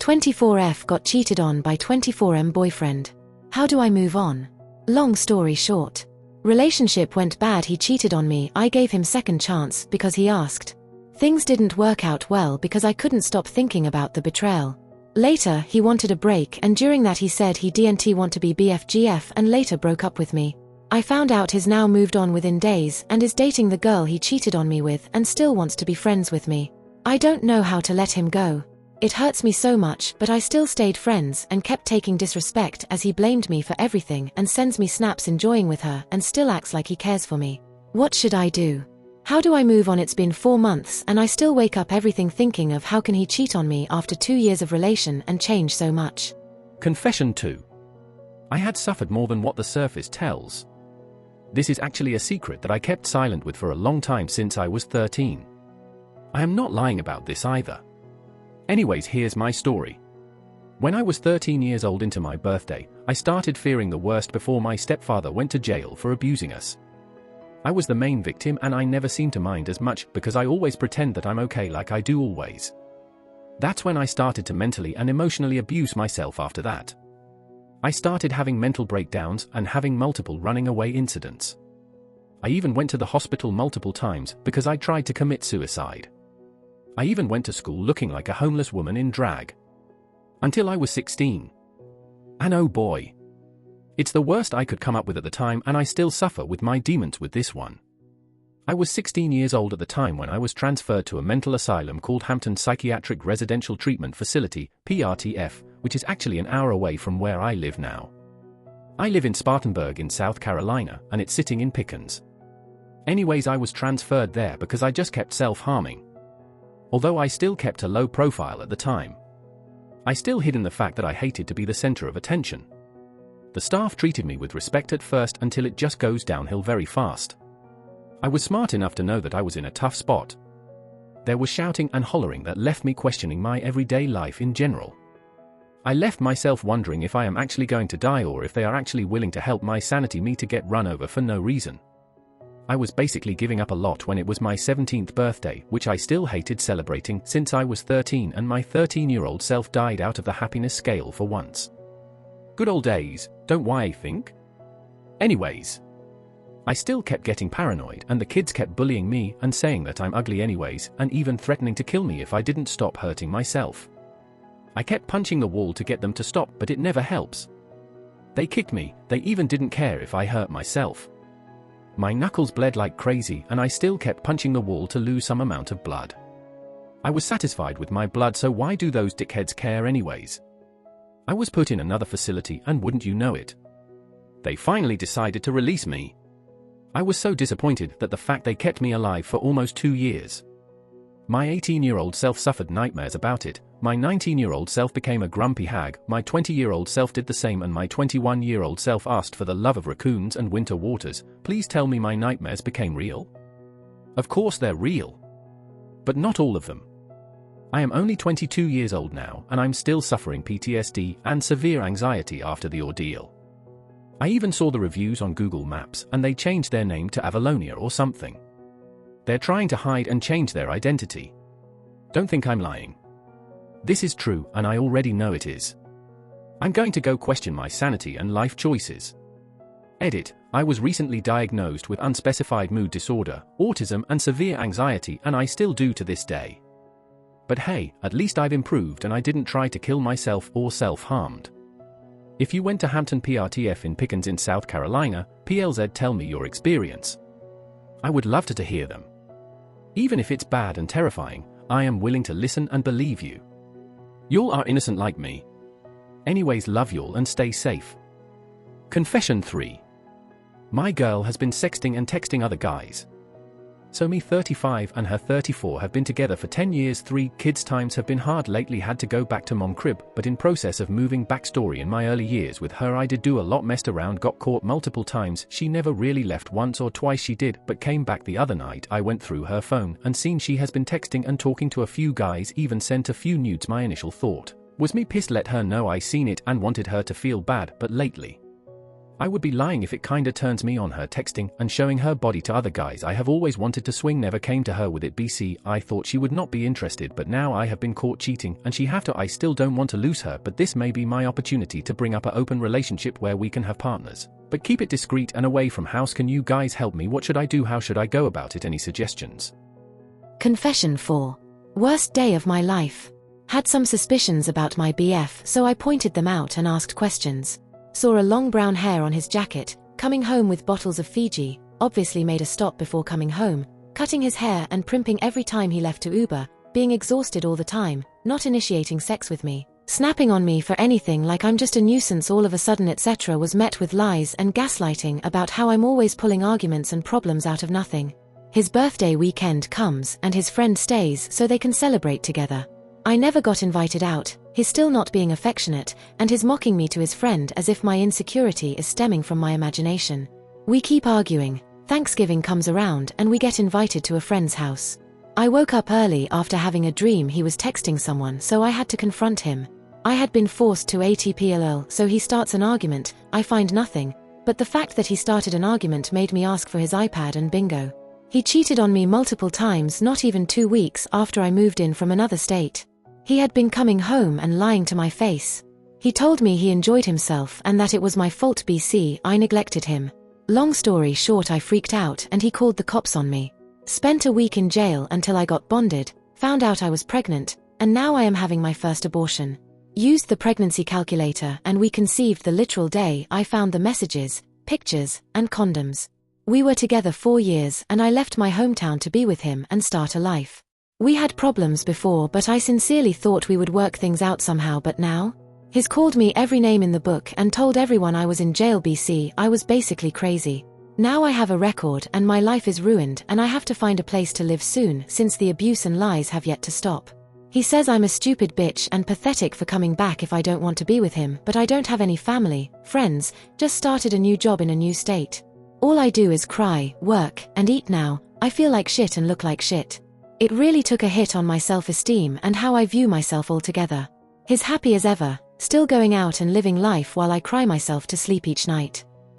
24F got cheated on by 24M boyfriend. How do I move on? Long story short. Relationship went bad, he cheated on me, I gave him second chance because he asked. Things didn't work out well because I couldn't stop thinking about the betrayal. Later, he wanted a break and during that he said he didn't want to be BFGF and later broke up with me. I found out he's now moved on within days and is dating the girl he cheated on me with and still wants to be friends with me. I don't know how to let him go. It hurts me so much, but I still stayed friends and kept taking disrespect as he blamed me for everything and sends me snaps enjoying with her and still acts like he cares for me. What should I do? How do I move on? It's been 4 months and I still wake up everything thinking of how can he cheat on me after 2 years of relation and change so much. Confession 2. I had suffered more than what the surface tells. This is actually a secret that I kept silent with for a long time since I was 13. I am not lying about this either. Anyways, here's my story. When I was 13 years old into my birthday, I started fearing the worst before my stepfather went to jail for abusing us. I was the main victim and I never seemed to mind as much because I always pretend that I'm okay like I do always. That's when I started to mentally and emotionally abuse myself after that. I started having mental breakdowns and having multiple running away incidents. I even went to the hospital multiple times because I tried to commit suicide. I even went to school looking like a homeless woman in drag. Until I was 16. And oh boy. It's the worst I could come up with at the time and I still suffer with my demons with this one. I was 16 years old at the time when I was transferred to a mental asylum called Hampton Psychiatric Residential Treatment Facility, PRTF, which is actually an hour away from where I live now. I live in Spartanburg in South Carolina and it's sitting in Pickens. Anyways, I was transferred there because I just kept self-harming. Although I still kept a low profile at the time. I still hid in the fact that I hated to be the center of attention. The staff treated me with respect at first until it just goes downhill very fast. I was smart enough to know that I was in a tough spot. There was shouting and hollering that left me questioning my everyday life in general. I left myself wondering if I am actually going to die or if they are actually willing to help my sanity me to get run over for no reason. I was basically giving up a lot when it was my 17th birthday, which I still hated celebrating since I was 13 and my 13-year-old self died out of the happiness scale for once. Good old days, don't I think? Anyways. I still kept getting paranoid and the kids kept bullying me and saying that I'm ugly anyways and even threatening to kill me if I didn't stop hurting myself. I kept punching the wall to get them to stop, but it never helps. They kicked me, they even didn't care if I hurt myself. My knuckles bled like crazy and I still kept punching the wall to lose some amount of blood. I was satisfied with my blood, so why do those dickheads care anyways? I was put in another facility and wouldn't you know it, they finally decided to release me. I was so disappointed that the fact they kept me alive for almost 2 years. My 18-year-old self suffered nightmares about it, my 19-year-old self became a grumpy hag, my 20-year-old self did the same and my 21-year-old self asked for the love of raccoons and winter waters. Please tell me my nightmares became real? Of course they're real. But not all of them. I am only 22 years old now and I'm still suffering PTSD and severe anxiety after the ordeal. I even saw the reviews on Google Maps and they changed their name to Avalonia or something. They're trying to hide and change their identity. Don't think I'm lying. This is true and I already know it is. I'm going to go question my sanity and life choices. Edit, I was recently diagnosed with unspecified mood disorder, autism and severe anxiety and I still do to this day. But hey, at least I've improved and I didn't try to kill myself or self-harmed. If you went to Hampton PRTF in Pickens in South Carolina, PLZ, tell me your experience. I would love to hear them. Even if it's bad and terrifying, I am willing to listen and believe you. Y'all are innocent like me. Anyways, love y'all and stay safe. Confession 3. My girl has been sexting and texting other guys. So me 35 and her 34 have been together for 10 years, 3 kids. Times have been hard lately, had to go back to mom crib, but in process of moving. Backstory: in my early years with her I did do a lot, messed around, got caught multiple times. She never really left, once or twice she did, but came back. The other night I went through her phone and seen she has been texting and talking to a few guys, even sent a few nudes. My initial thought was me pissed, let her know I seen it and wanted her to feel bad, but lately I would be lying if it kinda turns me on her texting and showing her body to other guys. I have always wanted to swing, never came to her with it. BC, I thought she would not be interested, but now I have been caught cheating and she have to. I still don't want to lose her, but this may be my opportunity to bring up an open relationship where we can have partners, but keep it discreet and away from house. Can you guys help me? What should I do? How should I go about it? Any suggestions? Confession 4. Worst day of my life. Had some suspicions about my BF, so I pointed them out and asked questions. Saw a long brown hair on his jacket, coming home with bottles of Fiji, obviously made a stop before coming home, cutting his hair and primping every time he left to Uber, being exhausted all the time, not initiating sex with me, snapping on me for anything like I'm just a nuisance all of a sudden, etc. Was met with lies and gaslighting about how I'm always pulling arguments and problems out of nothing. His birthday weekend comes and his friend stays so they can celebrate together. I never got invited out, he's still not being affectionate, and he's mocking me to his friend as if my insecurity is stemming from my imagination. We keep arguing. Thanksgiving comes around and we get invited to a friend's house. I woke up early after having a dream he was texting someone, so I had to confront him. I had been forced to ATPLL, so he starts an argument, I find nothing, but the fact that he started an argument made me ask for his iPad and bingo. He cheated on me multiple times not even 2 weeks after I moved in from another state. He had been coming home and lying to my face. He told me he enjoyed himself and that it was my fault. BC, I neglected him. Long story short, I freaked out and he called the cops on me. Spent a week in jail until I got bonded, found out I was pregnant, and now I am having my first abortion. Used the pregnancy calculator and we conceived the literal day I found the messages, pictures, and condoms. We were together 4 years and I left my hometown to be with him and start a life. We had problems before, but I sincerely thought we would work things out somehow, but now? He's called me every name in the book and told everyone I was in jail. BC, I was basically crazy. Now I have a record and my life is ruined and I have to find a place to live soon since the abuse and lies have yet to stop. He says I'm a stupid bitch and pathetic for coming back if I don't want to be with him, but I don't have any family, friends, just started a new job in a new state. All I do is cry, work, and eat now. I feel like shit and look like shit. It really took a hit on my self-esteem and how I view myself altogether. He's happy as ever, still going out and living life while I cry myself to sleep each night.